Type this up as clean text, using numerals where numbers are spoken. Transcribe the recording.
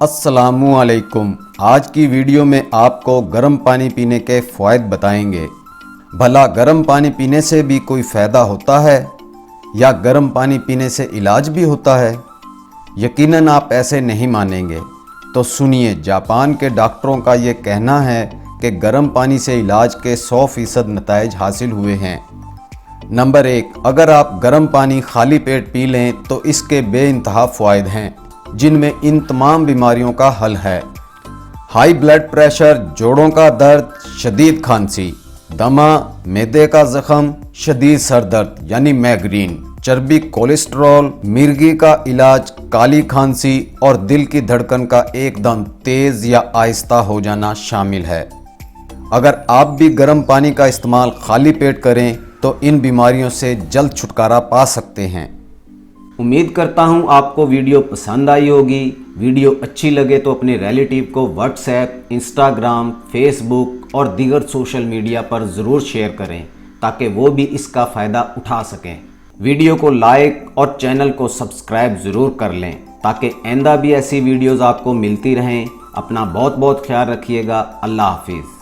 अस्सलामु अलैकुम। आज की वीडियो में आपको गर्म पानी पीने के फ़वाइद बताएंगे। भला गर्म पानी पीने से भी कोई फ़ायदा होता है या गर्म पानी पीने से इलाज भी होता है? यकीनन आप ऐसे नहीं मानेंगे। तो सुनिए, जापान के डॉक्टरों का ये कहना है कि गर्म पानी से इलाज के 100% नताइज हासिल हुए हैं। नंबर 1, अगर आप गर्म पानी खाली पेट पी लें तो इसके बेइंतहा फ़वाइद हैं, जिनमें इन तमाम बीमारियों का हल है। हाई ब्लड प्रेशर, जोड़ों का दर्द, शदीद खांसी, दमा, मैदे का ज़ख़म, शदीद सर दर्द यानी मैग्रेन, चर्बी, कोलेस्ट्रॉल, मिर्गी का इलाज, काली खांसी और दिल की धड़कन का एकदम तेज़ या आहिस्ता हो जाना शामिल है। अगर आप भी गर्म पानी का इस्तेमाल खाली पेट करें तो इन बीमारियों से जल्द छुटकारा पा सकते हैं। उम्मीद करता हूँ आपको वीडियो पसंद आई होगी। वीडियो अच्छी लगे तो अपने रिलेटिव को व्हाट्सएप, इंस्टाग्राम, फेसबुक और दीगर सोशल मीडिया पर ज़रूर शेयर करें ताकि वो भी इसका फ़ायदा उठा सकें। वीडियो को लाइक और चैनल को सब्सक्राइब ज़रूर कर लें ताकि आइंदा भी ऐसी वीडियोज़ आपको मिलती रहें। अपना बहुत बहुत ख्याल रखिएगा। अल्लाह हाफिज़।